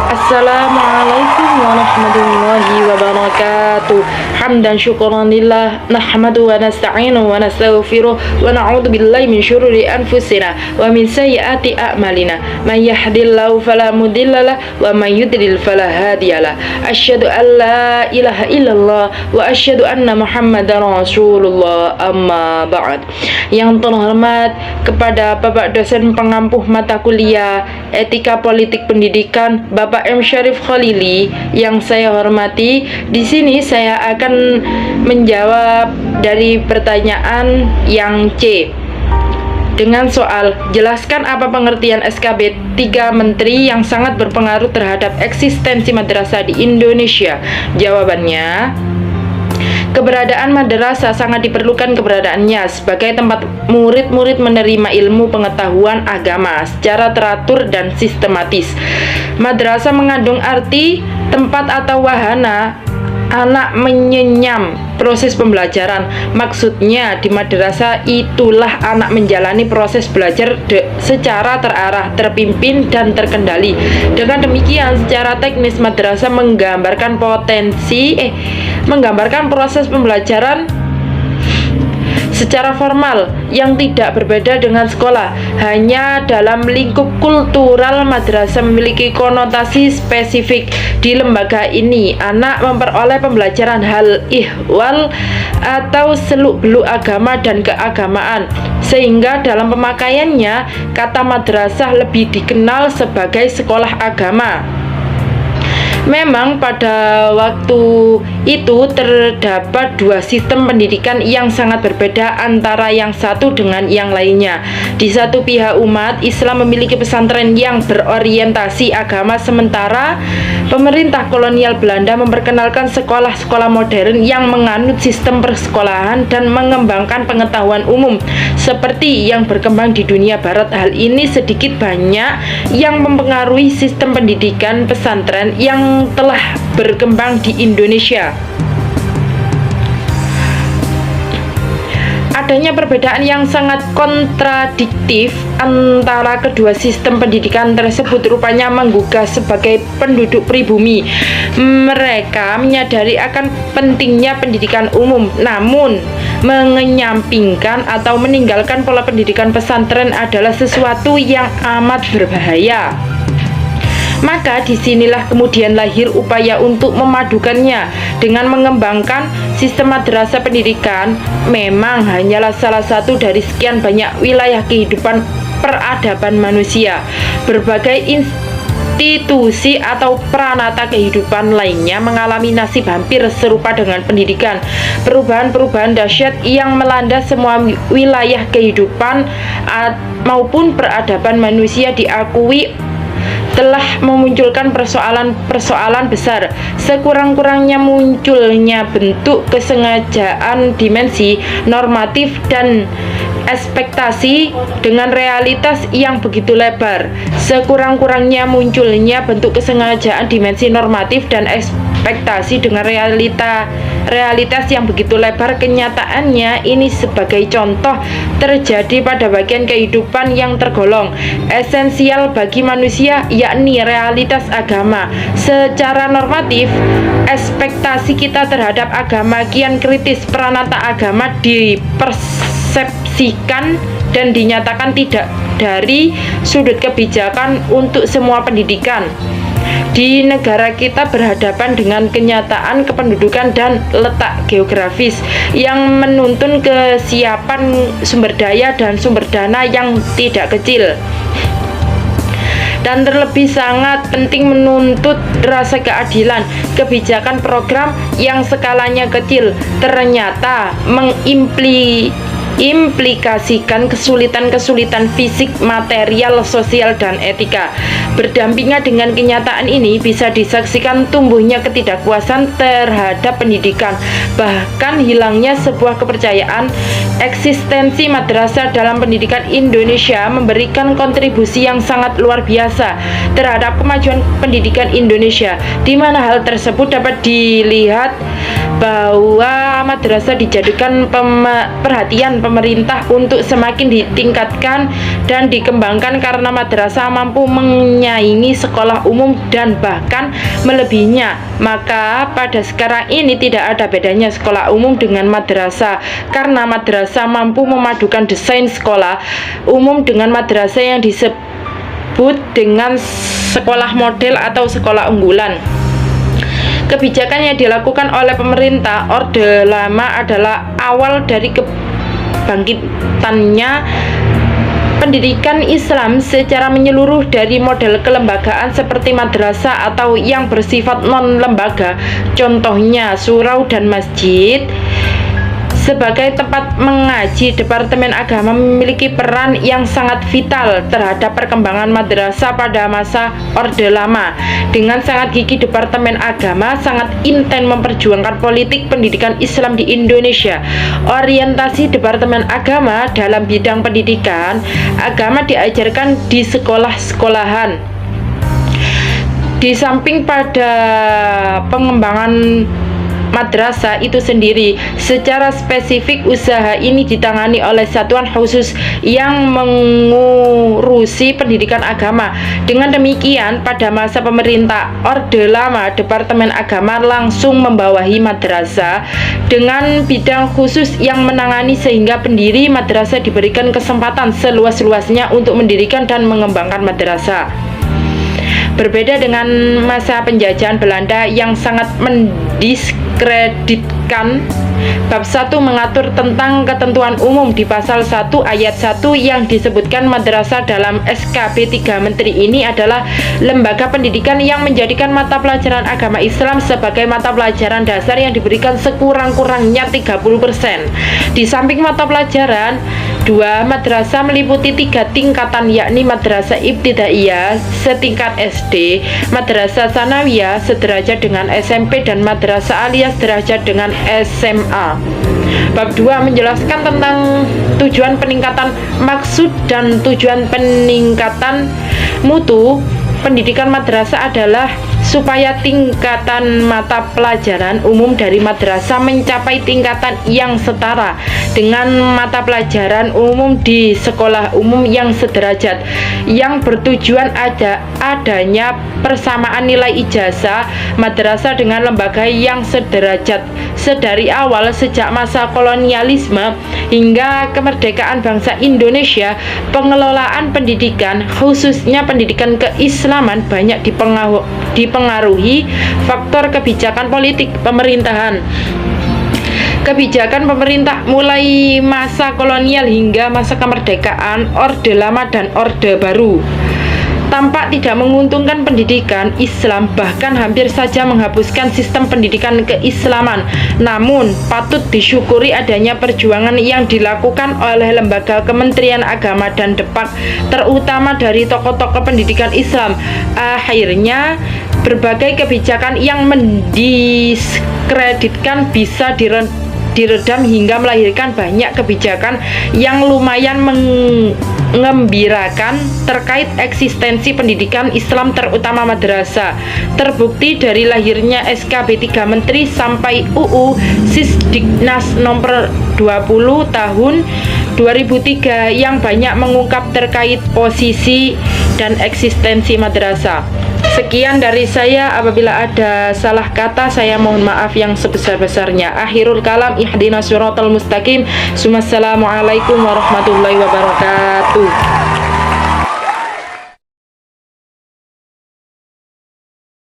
Assalamualaikum warahmatullahi wabarakatuh. Hamdan syukran lillah, nahmadu wa nasta'inu wa nastaghfiruh wa na'udzu billahi min syururi anfusina wa min sayyiati a'malina. May yahdihillahu fala mudhillalah wa may yudlil fala hadiyalah. Asyhadu an la ilaha illallah wa asyhadu anna Muhammadar Rasulullah, amma ba'd. Yang terhormat kepada Bapak dosen pengampuh mata kuliah Etika Politik Pendidikan Bapak M. Syarif Khalili yang saya hormati, di sini saya akan menjawab dari pertanyaan yang C dengan soal jelaskan apa pengertian SKB 3 Menteri yang sangat berpengaruh terhadap eksistensi madrasah di Indonesia. Jawabannya, keberadaan madrasah sangat diperlukan keberadaannya sebagai tempat murid-murid menerima ilmu pengetahuan agama secara teratur dan sistematis. Madrasah mengandung arti tempat atau wahana anak menyenyam proses pembelajaran. Maksudnya di madrasah itulah anak menjalani proses belajar secara terarah, terpimpin, dan terkendali. Dengan demikian, secara teknis madrasah menggambarkan proses pembelajaran secara formal yang tidak berbeda dengan sekolah. Hanya dalam lingkup kultural madrasah memiliki konotasi spesifik. Di lembaga ini anak memperoleh pembelajaran hal ihwal atau seluk-beluk agama dan keagamaan, sehingga dalam pemakaiannya kata madrasah lebih dikenal sebagai sekolah agama. Memang pada waktu itu terdapat dua sistem pendidikan yang sangat berbeda antara yang satu dengan yang lainnya. Di satu pihak umat Islam memiliki pesantren yang berorientasi agama, sementara pemerintah kolonial Belanda memperkenalkan sekolah-sekolah modern yang menganut sistem persekolahan dan mengembangkan pengetahuan umum seperti yang berkembang di dunia barat. Hal ini sedikit banyak yang mempengaruhi sistem pendidikan pesantren yang telah berkembang di Indonesia. Adanya perbedaan yang sangat kontradiktif antara kedua sistem pendidikan tersebut rupanya menggugah sebagai penduduk pribumi. Mereka menyadari akan pentingnya pendidikan umum, namun mengenyampingkan atau meninggalkan pola pendidikan pesantren adalah sesuatu yang amat berbahaya. Maka disinilah kemudian lahir upaya untuk memadukannya dengan mengembangkan sistem madrasah pendidikan. Memang hanyalah salah satu dari sekian banyak wilayah kehidupan peradaban manusia. Berbagai institusi atau pranata kehidupan lainnya mengalami nasib hampir serupa dengan pendidikan. Perubahan-perubahan dahsyat yang melanda semua wilayah kehidupan maupun peradaban manusia diakui telah memunculkan persoalan-persoalan besar. Sekurang-kurangnya munculnya bentuk kesengajaan dimensi normatif dan ekspektasi dengan realitas yang begitu lebar. Sekurang-kurangnya munculnya bentuk kesengajaan dimensi normatif dan ekspektasi dengan realitas yang begitu lebar. Kenyataannya ini sebagai contoh terjadi pada bagian kehidupan yang tergolong esensial bagi manusia, yakni realitas agama. Secara normatif, ekspektasi kita terhadap agama kian kritis. Pranata agama dipersepsikan dan dinyatakan tidak dari sudut kebijakan untuk semua pendidikan. Di negara kita berhadapan dengan kenyataan kependudukan dan letak geografis yang menuntun kesiapan sumber daya dan sumber dana yang tidak kecil, dan terlebih sangat penting menuntut rasa keadilan. Kebijakan program yang skalanya kecil ternyata mengimplikasikan kesulitan-kesulitan fisik, material, sosial, dan etika. Berdampingan dengan kenyataan ini bisa disaksikan tumbuhnya ketidakpuasan terhadap pendidikan, bahkan hilangnya sebuah kepercayaan. Eksistensi madrasah dalam pendidikan Indonesia memberikan kontribusi yang sangat luar biasa terhadap kemajuan pendidikan Indonesia, di mana hal tersebut dapat dilihat bahwa madrasah dijadikan perhatian pemerintah untuk semakin ditingkatkan dan dikembangkan karena madrasah mampu menyaingi sekolah umum dan bahkan melebihinya. Maka pada sekarang ini tidak ada bedanya sekolah umum dengan madrasah karena madrasah mampu memadukan desain sekolah umum dengan madrasah yang disebut dengan sekolah model atau sekolah unggulan. Kebijakan yang dilakukan oleh pemerintah Orde Lama adalah awal dari kebangkitannya pendidikan Islam secara menyeluruh dari model kelembagaan seperti madrasah atau yang bersifat non-lembaga, contohnya surau dan masjid. Sebagai tempat mengaji, Departemen Agama memiliki peran yang sangat vital terhadap perkembangan madrasah pada masa Orde Lama. Dengan sangat gigih, Departemen Agama sangat intens memperjuangkan politik pendidikan Islam di Indonesia. Orientasi Departemen Agama dalam bidang pendidikan agama diajarkan di sekolah-sekolahan. Di samping pada pengembangan madrasah itu sendiri, secara spesifik usaha ini ditangani oleh satuan khusus yang mengurusi pendidikan agama. Dengan demikian, pada masa pemerintah Orde Lama, Departemen Agama langsung membawahi madrasah dengan bidang khusus yang menangani sehingga pendiri madrasah diberikan kesempatan seluas-luasnya untuk mendirikan dan mengembangkan madrasah. Berbeda dengan masa penjajahan Belanda yang sangat mendiskreditkan, bab 1 mengatur tentang ketentuan umum di pasal 1 ayat 1 yang disebutkan madrasah dalam SKB 3 Menteri ini adalah lembaga pendidikan yang menjadikan mata pelajaran agama Islam sebagai mata pelajaran dasar yang diberikan sekurang-kurangnya 30%. Di samping mata pelajaran, 2 madrasah meliputi 3 tingkatan, yakni madrasah ibtidaiyah setingkat SD, madrasah sanawiyah sederajat dengan SMP, dan madrasah aliyah sederajat dengan SMA. Bab 2 menjelaskan tentang tujuan peningkatan maksud dan tujuan peningkatan mutu pendidikan madrasah adalah supaya tingkatan mata pelajaran umum dari madrasah mencapai tingkatan yang setara dengan mata pelajaran umum di sekolah umum yang sederajat, yang bertujuan adanya persamaan nilai ijazah madrasah dengan lembaga yang sederajat. Sedari awal, sejak masa kolonialisme hingga kemerdekaan bangsa Indonesia, pengelolaan pendidikan, khususnya pendidikan keislaman, banyak dipengaruhi faktor kebijakan politik pemerintahan. Kebijakan pemerintah mulai masa kolonial hingga masa kemerdekaan, Orde Lama dan Orde Baru, tampak tidak menguntungkan pendidikan Islam, bahkan hampir saja menghapuskan sistem pendidikan keislaman. Namun, patut disyukuri adanya perjuangan yang dilakukan oleh lembaga Kementerian Agama dan Depak, terutama dari tokoh-tokoh pendidikan Islam. Akhirnya, berbagai kebijakan yang mendiskreditkan bisa diredam hingga melahirkan banyak kebijakan yang lumayan mengembirakan terkait eksistensi pendidikan Islam, terutama madrasah. Terbukti dari lahirnya SKB 3 Menteri sampai UU Sisdiknas nomor 20 tahun 2003 yang banyak mengungkap terkait posisi dan eksistensi madrasah. Sekian dari saya, apabila ada salah kata saya mohon maaf yang sebesar-besarnya. Akhirul kalam, ihdinas siratal mustaqim. Assalamualaikum warahmatullahi wabarakatuh.